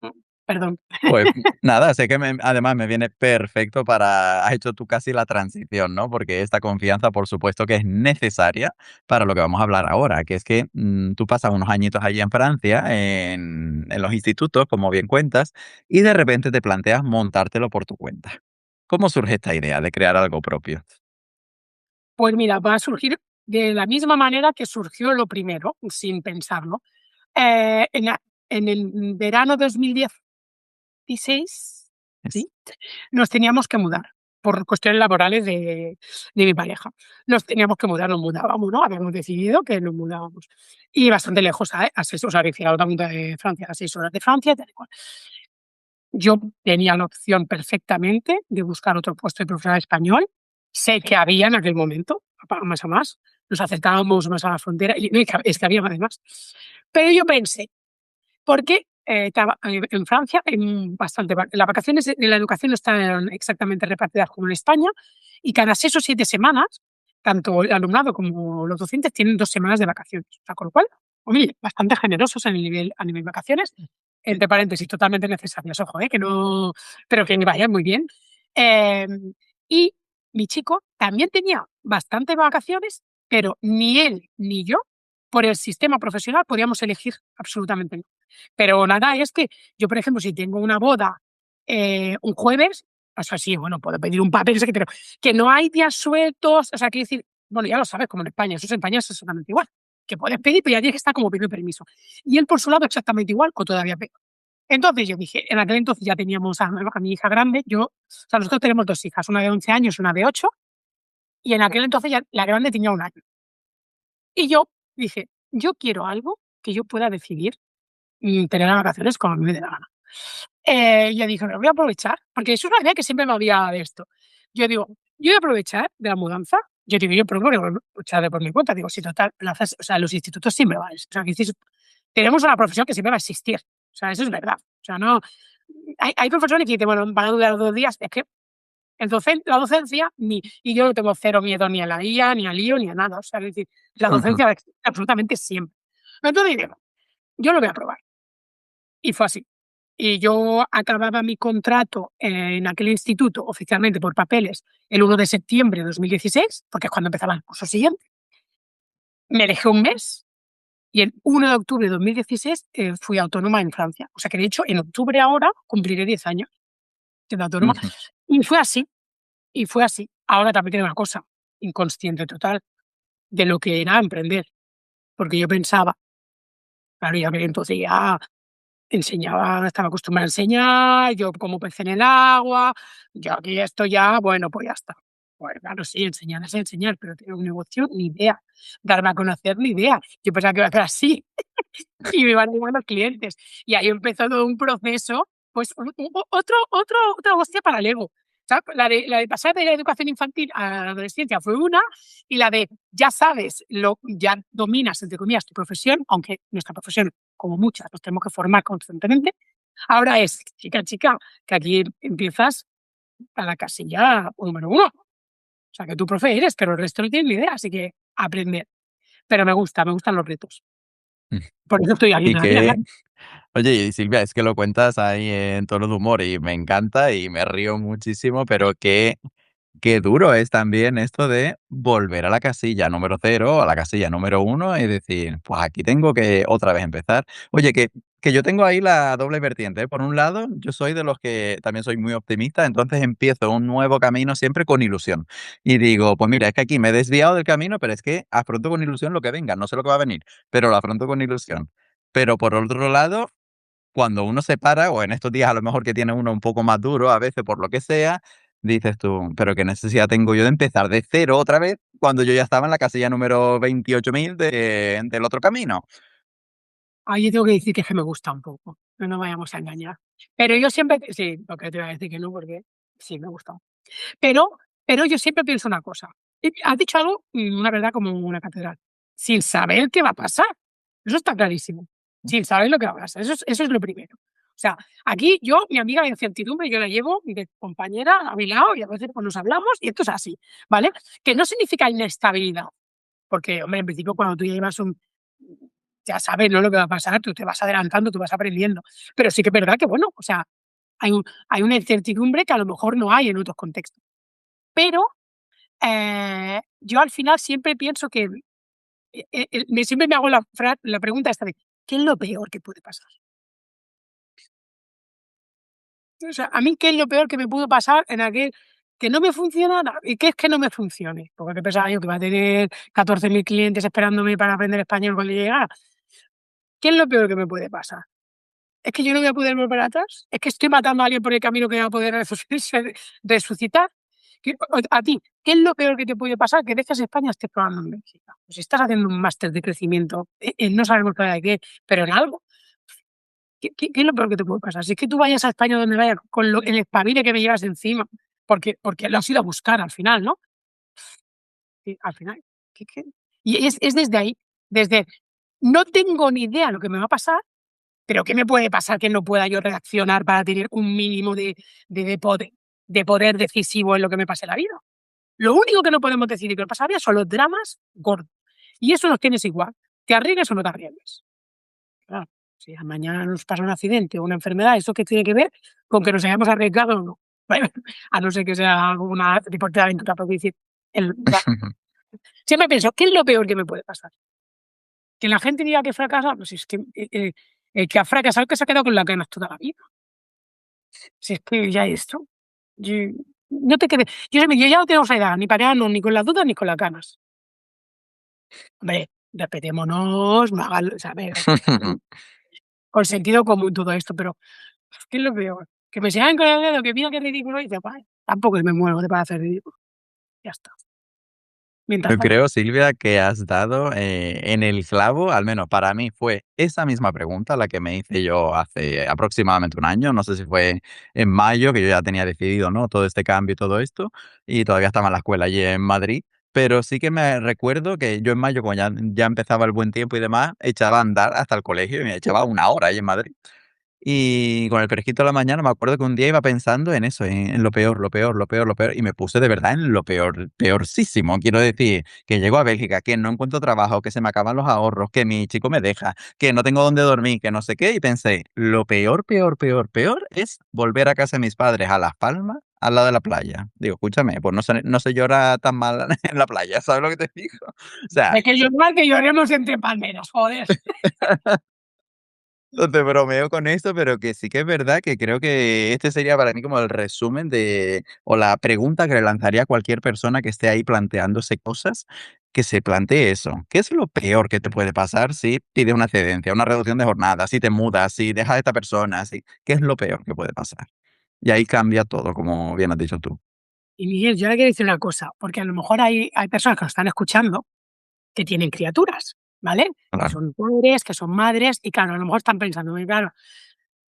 Mm, Perdón. Pues nada, sé que además me viene perfecto has hecho tú casi la transición, ¿no? Porque esta confianza, por supuesto que es necesaria para lo que vamos a hablar ahora, que es que tú pasas unos añitos allí en Francia, en los institutos, como bien cuentas, y de repente te planteas montártelo por tu cuenta. ¿Cómo surge esta idea de crear algo propio? Pues mira, va a surgir, de la misma manera que surgió lo primero, sin pensarlo. En el verano 2016, Es- ¿sí? Nos teníamos que mudar por cuestiones laborales de mi pareja. Nos teníamos que mudar, nos mudábamos, ¿no? Habíamos decidido que nos mudábamos. Y bastante lejos, a 6, o sea, que a la otra punta de Francia, a 6 horas de Francia, tal y cual. Yo tenía la opción perfectamente de buscar otro puesto de profesora de español. Sé que había en aquel momento, más a más. Nos acercábamos más a la frontera, y no, es que había además. Pero yo pensé, porque en Francia las vacaciones de la educación no están exactamente repartidas como en España, y cada 6 o 7 semanas, tanto el alumnado como los docentes tienen 2 semanas de vacaciones. O sea, con lo cual, oye, bastante generosos a nivel vacaciones, entre paréntesis, totalmente necesarias, ojo, que no, pero que vayan muy bien. Eh, y mi chico también tenía bastantes vacaciones, pero ni él ni yo, por el sistema profesional, podíamos elegir absolutamente nada. Pero nada, es que yo, por ejemplo, si tengo una boda un jueves, o sea, sí, bueno, puedo pedir un papel, pero que no hay días sueltos, o sea, quiero decir, bueno, ya lo sabes, como en España, eso en España es exactamente igual, que puedes pedir, pero ya tienes que estar como pidiendo permiso. Y él, por su lado, exactamente igual, o todavía peor. Entonces yo dije, en aquel entonces ya teníamos a mi hija grande, o sea, nosotros tenemos 2 hijas, una de 11 años, una de 8, y en aquel entonces ya la grande tenía 1 año. Y yo dije, yo quiero algo que yo pueda decidir tener las vacaciones como a mí me dé la gana. Yo dije, lo voy a aprovechar, porque eso es una idea que siempre me había de esto. Yo digo, yo voy a aprovechar de la mudanza. Yo digo, yo voy a aprovechar por mi cuenta. Digo, si total, plazas, o sea, los institutos siempre van. O sea, que dices, tenemos una profesión que siempre va a existir. O sea, eso es verdad. O sea, no. Hay profesores que dicen, bueno, van a durar 2 días. Es que la docencia, y yo no tengo cero miedo ni a la IA, ni al lío, ni a nada. O sea, es decir, la Ujú. docencia va a existir absolutamente siempre. Entonces digo, yo lo voy a probar. Y fue así. Y yo acababa mi contrato en aquel instituto, oficialmente por papeles, el 1 de septiembre de 2016, porque es cuando empezaba el curso siguiente. Me dejé un mes y el 1 de octubre de 2016 fui autónoma en Francia. O sea que, de hecho, en octubre ahora cumpliré 10 años siendo autónoma. Ujú. Y fue así, y fue así. Ahora también tengo una cosa, inconsciente total, de lo que era emprender. Porque yo pensaba, claro, ya entonces ya enseñaba, estaba acostumbrada a enseñar, yo como pez en el agua, yo aquí esto ya, bueno, pues ya está. Pues claro, sí, enseñar es enseñar, pero tener un negocio, ni idea. Darme a conocer, ni idea. Yo pensaba que iba a ser así y me iban llegando clientes. Y ahí empezó todo un proceso, pues otra hostia para Lego. ¿Sabes? La de pasar de la educación infantil a la adolescencia fue una, y la de ya sabes, ya dominas, entre comillas, tu profesión, aunque nuestra profesión, como muchas, nos tenemos que formar constantemente. Ahora es, chica, que aquí empiezas a la casilla número 1. O sea, que tú profe eres, pero el resto no tienen ni idea, así que aprender. Pero me gustan los retos. Por eso estoy aquí en Y la vida, que, claro. oye, y Silvia, es que lo cuentas ahí en tono de humor y me encanta y me río muchísimo, pero qué duro es también esto de volver a la casilla número 0, a la casilla número 1 y decir, pues aquí tengo que otra vez empezar. Oye, que yo tengo ahí la doble vertiente, ¿eh? Por un lado, yo soy de los que también soy muy optimista, entonces empiezo un nuevo camino siempre con ilusión. Y digo, pues mira, es que aquí me he desviado del camino, pero es que afronto con ilusión lo que venga, no sé lo que va a venir, pero lo afronto con ilusión. Pero por otro lado, cuando uno se para, o en estos días a lo mejor que tiene uno un poco más duro, a veces por lo que sea, dices tú, pero qué necesidad tengo yo de empezar de cero otra vez cuando yo ya estaba en la casilla número 28.000 del otro camino. Ahí yo tengo que decir que es que me gusta un poco, no nos vayamos a engañar. Pero yo siempre sí, porque te voy a decir que no, porque sí, me gusta. Pero yo siempre pienso una cosa, has dicho algo, una verdad como una catedral, sin saber qué va a pasar. Eso está clarísimo, sin saber lo que va a pasar, eso es lo primero. O sea, aquí yo, mi amiga de incertidumbre, yo la llevo de compañera a mi lado y a veces pues nos hablamos y esto es así, ¿vale? Que no significa inestabilidad, porque, hombre, en principio cuando tú ya llevas ya sabes, ¿no?, lo que va a pasar, tú te vas adelantando, tú vas aprendiendo. Pero sí que es verdad que, bueno, o sea, hay una incertidumbre que a lo mejor no hay en otros contextos. Pero, yo al final siempre pienso que, siempre me hago la pregunta esta de, ¿qué es lo peor que puede pasar? O sea, a mí, ¿qué es lo peor que me pudo pasar en aquel que no me funcionara. ¿Y qué es que no me funcione? Porque pensaba yo que iba a tener 14.000 clientes esperándome para aprender español cuando llegara. ¿Qué es lo peor que me puede pasar? ¿Es que yo no voy a poder volver atrás? ¿Es que estoy matando a alguien por el camino que va a poder resucitar? A ti, ¿qué es lo peor que te puede pasar? Que dejes España y estés probando en Bélgica. Pues si estás haciendo un máster de crecimiento, no sabemos todavía de qué, pero en algo, ¿qué es lo peor que te puede pasar? Si es que tú vayas a España donde vayas, con el espabile que me llevas encima, porque lo has ido a buscar al final, ¿no? Sí, al final. ¿qué? Y es desde ahí, desde no tengo ni idea lo que me va a pasar, pero ¿qué me puede pasar que no pueda yo reaccionar para tener un mínimo de poder decisivo en lo que me pase en la vida? Lo único que no podemos decidir que nos pasa en la vida son los dramas gordos. Y eso los tienes igual. ¿Te arriesgues o no te arriesgues? Claro, si mañana nos pasa un accidente o una enfermedad, ¿eso qué tiene que ver con que nos hayamos arriesgado o no? Bueno, a no ser que sea alguna deporte de aventura, porque decir, siempre pienso, ¿qué es lo peor que me puede pasar? Que la gente diga que fracasa, pues es que el que ha fracasado es que se ha quedado con las ganas toda la vida. Si es que ya esto, yo, no te quedes, yo ya no tengo esa edad, ni para quedarnos ni con las dudas ni con las ganas. Hombre, respetémonos, no hagan, ¿sabes? Con sentido común todo esto, pero ¿qué es lo peor? Que me sean con el dedo, que mira qué ridículo hice, pues tampoco me muevo de para hacer ridículo. Ya está. Mientras Yo tanto, creo, Silvia, que has dado en el clavo, al menos para mí fue esa misma pregunta la que me hice yo hace aproximadamente un año, no sé si fue en mayo, que yo ya tenía decidido, ¿no? Todo este cambio y todo esto, y todavía estaba en la escuela allí en Madrid, pero sí que me recuerdo que yo en mayo, cuando ya empezaba el buen tiempo y demás, echaba a andar hasta el colegio y me echaba una hora allí en Madrid. Y con el fresquito de la mañana me acuerdo que un día iba pensando en eso, en lo peor, lo peor, lo peor, lo peor, y me puse de verdad en lo peor, peorísimo. Quiero decir, que llego a Bélgica, que no encuentro trabajo, que se me acaban los ahorros, que mi chico me deja, que no tengo dónde dormir, que no sé qué, y pensé, lo peor, peor, peor, peor es volver a casa de mis padres a Las Palmas, al lado de la playa. Digo, escúchame, pues no se llora tan mal en la playa, ¿sabes lo que te digo? O sea, hay que llorar, que lloremos entre palmeras, joder. no te bromeo con esto, pero que sí que es verdad que creo que este sería para mí como el resumen o la pregunta que le lanzaría a cualquier persona que esté ahí planteándose cosas, que se plantee eso. ¿Qué es lo peor que te puede pasar si pides una excedencia, una reducción de jornada, si te mudas, si dejas a esta persona, qué es lo peor que puede pasar? Y ahí cambia todo, como bien has dicho tú. Y Miguel, yo le quiero decir una cosa, porque a lo mejor hay personas que nos están escuchando que tienen criaturas, ¿vale? Que Claro, son padres, que son madres, y claro, a lo mejor están pensando, "Muy claro,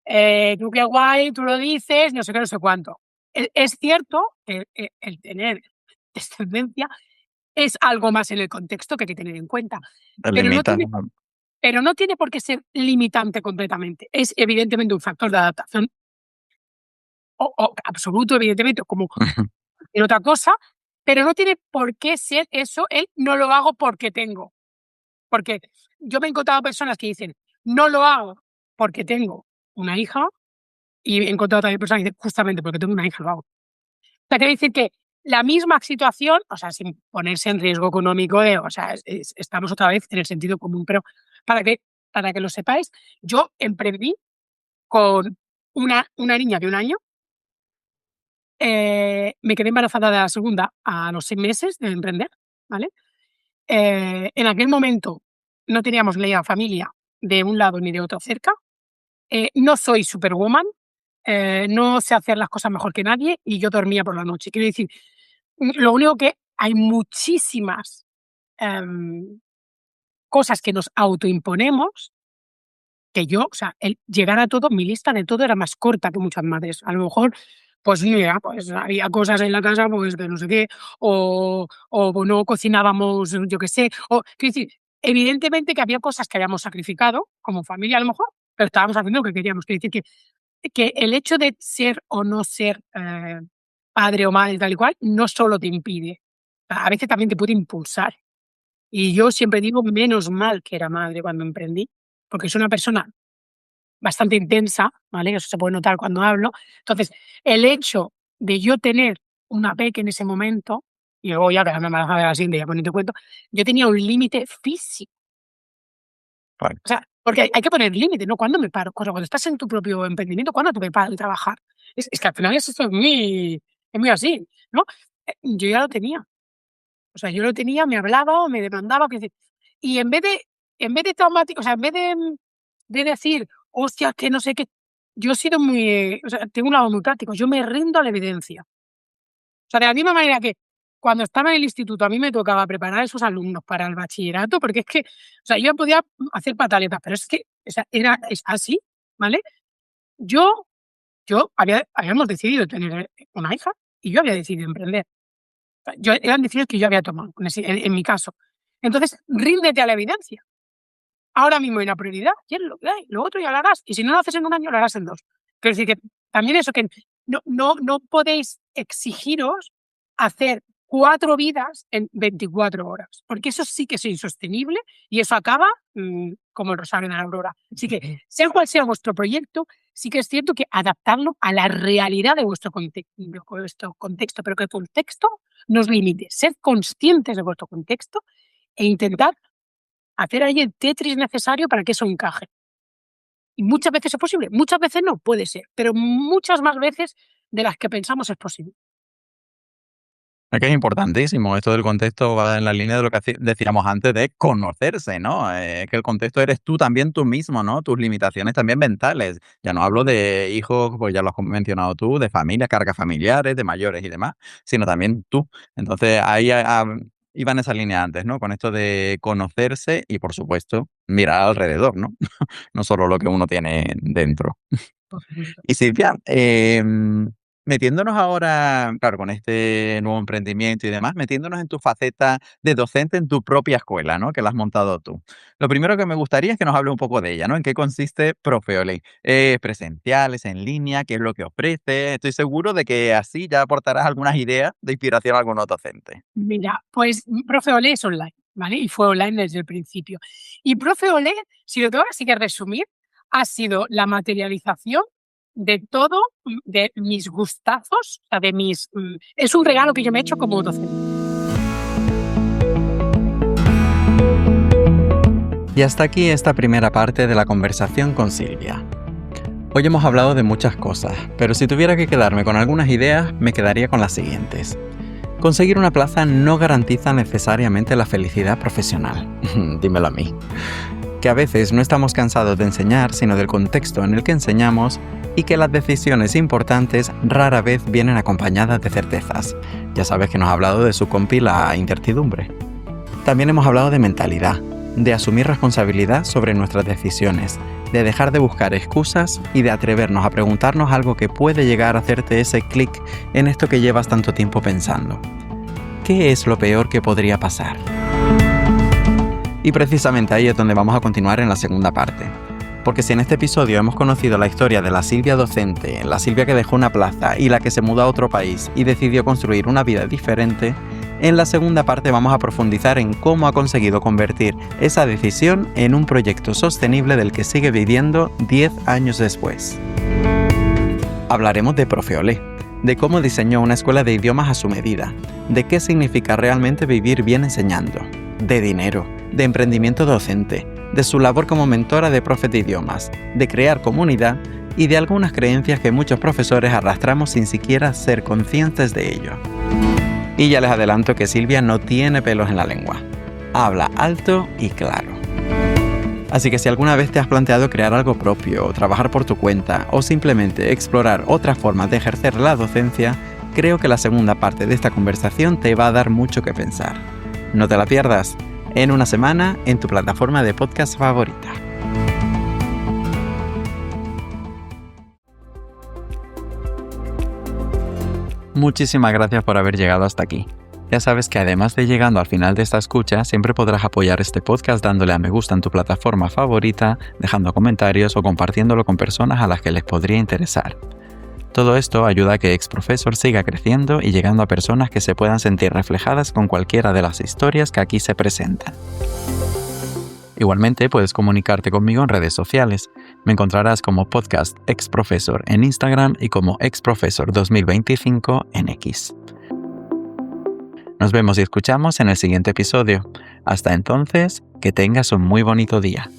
tú qué guay, tú lo dices, no sé qué, no sé cuánto". Es cierto que el tener descendencia es algo más en el contexto que hay que tener en cuenta, te pero no limita. tiene, pero no tiene por qué ser limitante completamente. Es evidentemente un factor de adaptación o absoluto, evidentemente, como cualquier otra cosa, pero no tiene por qué ser eso el no lo hago porque tengo. Porque yo me he encontrado personas que dicen, no lo hago porque tengo una hija, y he encontrado también personas que dicen, justamente porque tengo una hija lo hago. O sea, quiere decir que la misma situación, o sea, sin ponerse en riesgo económico, o sea, estamos otra vez en el sentido común, pero para que, para que lo sepáis, yo emprendí con una niña de 1 año, me quedé embarazada de la segunda a los 6 meses de emprender, ¿vale? En aquel momento no teníamos ni la familia de un lado ni de otro cerca. No soy superwoman, no sé hacer las cosas mejor que nadie y yo dormía por la noche. Quiero decir, lo único que hay muchísimas em, cosas que nos autoimponemos que yo, o sea, el llegar a todo, mi lista de todo era más corta que muchas madres. A lo mejor, pues mira, pues había cosas en la casa, pues que no sé qué, o no cocinábamos, yo qué sé. O, quiero decir, evidentemente que había cosas que habíamos sacrificado como familia a lo mejor, pero estábamos haciendo lo que queríamos. Quiero decir que el hecho de ser o no ser padre o madre tal y cual, no solo te impide, a veces también te puede impulsar. Y yo siempre digo, menos mal que era madre cuando emprendí, porque soy una persona bastante intensa, ¿vale? Eso se puede notar cuando hablo. Entonces, el hecho de yo tener una peque en ese momento, y luego ya quedarme embarazada de la siguiente, ya pues ni te cuento, yo tenía un límite físico. Vale. O sea, porque hay que poner límite, ¿no? ¿Cuándo me paro? Cuando estás en tu propio emprendimiento, ¿cuándo tú me paro de trabajar? Es que al final eso es muy... Es muy así, ¿no? Yo ya lo tenía. O sea, yo lo tenía, me hablaba o me demandaba, y en vez de traumático, o sea, en vez de decir: "Hostia, que no sé qué", yo he sido muy, o sea, tengo un lado muy práctico, yo me rindo a la evidencia. O sea, de la misma manera que cuando estaba en el instituto a mí me tocaba preparar a esos alumnos para el bachillerato, porque es que, o sea, yo podía hacer pataletas, pero es que, o sea, es así, ¿vale? Yo habíamos decidido tener una hija y yo había decidido emprender. O sea, eran decisiones que yo había tomado, en mi caso. Entonces, ríndete a la evidencia. Ahora mismo hay una prioridad y es lo que hay. Lo otro ya lo harás. Y si no lo haces en un año, lo harás en 2. Quiero decir que también eso, que no podéis exigiros hacer 4 vidas en 24 horas, porque eso sí que es insostenible y eso acaba como el rosario de la aurora. Así que, sea cual sea vuestro proyecto, sí que es cierto que adaptarlo a la realidad de vuestro contexto, pero que el contexto no os limite. Sed conscientes de vuestro contexto e intentad hacer ahí el Tetris necesario para que eso encaje. Y muchas veces es posible, muchas veces no, puede ser, pero muchas más veces de las que pensamos es posible. Es que es importantísimo. Esto del contexto va en la línea de lo que decíamos antes de conocerse, ¿no? Que el contexto eres tú también tú mismo, ¿no? Tus limitaciones también mentales. Ya no hablo de hijos, pues ya lo has mencionado tú, de familia, cargas familiares, de mayores y demás, sino también tú. Entonces ahí iba en esa línea antes, ¿no? Con esto de conocerse y, por supuesto, mirar alrededor, ¿no? No solo lo que uno tiene dentro. Por supuesto. Y Silvia, metiéndonos ahora, claro, con este nuevo emprendimiento y demás, metiéndonos en tu faceta de docente en tu propia escuela, ¿no? Que la has montado tú. Lo primero que me gustaría es que nos hable un poco de ella, ¿no? ¿En qué consiste Profeole? ¿Es presencial, es en línea? ¿Qué es lo que ofrece? Estoy seguro de que así ya aportarás algunas ideas de inspiración a algunos docentes. Mira, pues Profe Olé es online, ¿vale? Y fue online desde el principio. Y Profe Olé, si lo tengo así que resumir, ha sido la materialización de todo, de mis gustazos, o sea, es un regalo que yo me he hecho como docente. Y hasta aquí esta primera parte de la conversación con Silvia. Hoy hemos hablado de muchas cosas, pero si tuviera que quedarme con algunas ideas, me quedaría con las siguientes. Conseguir una plaza no garantiza necesariamente la felicidad profesional. Dímelo a mí. Que a veces no estamos cansados de enseñar, sino del contexto en el que enseñamos, y que las decisiones importantes rara vez vienen acompañadas de certezas. Ya sabes que nos ha hablado de su compi la incertidumbre. También hemos hablado de mentalidad, de asumir responsabilidad sobre nuestras decisiones, de dejar de buscar excusas y de atrevernos a preguntarnos algo que puede llegar a hacerte ese clic en esto que llevas tanto tiempo pensando. ¿Qué es lo peor que podría pasar? Y precisamente ahí es donde vamos a continuar en la segunda parte. Porque si en este episodio hemos conocido la historia de la Silvia docente, la Silvia que dejó una plaza y la que se mudó a otro país y decidió construir una vida diferente, en la segunda parte vamos a profundizar en cómo ha conseguido convertir esa decisión en un proyecto sostenible del que sigue viviendo 10 años después. Hablaremos de Profeole, de cómo diseñó una escuela de idiomas a su medida, de qué significa realmente vivir bien enseñando, de dinero, de emprendimiento docente, de su labor como mentora de profes de idiomas, de crear comunidad y de algunas creencias que muchos profesores arrastramos sin siquiera ser conscientes de ello. Y ya les adelanto que Silvia no tiene pelos en la lengua. Habla alto y claro. Así que si alguna vez te has planteado crear algo propio, o trabajar por tu cuenta, o simplemente explorar otras formas de ejercer la docencia, creo que la segunda parte de esta conversación te va a dar mucho que pensar. No te la pierdas, en una semana, en tu plataforma de podcast favorita. Muchísimas gracias por haber llegado hasta aquí. Ya sabes que además de llegando al final de esta escucha, siempre podrás apoyar este podcast dándole a me gusta en tu plataforma favorita, dejando comentarios o compartiéndolo con personas a las que les podría interesar. Todo esto ayuda a que Exprofesor siga creciendo y llegando a personas que se puedan sentir reflejadas con cualquiera de las historias que aquí se presentan. Igualmente puedes comunicarte conmigo en redes sociales. Me encontrarás como podcast Exprofesor en Instagram y como Exprofesor 2025 en X. Nos vemos y escuchamos en el siguiente episodio. Hasta entonces, que tengas un muy bonito día.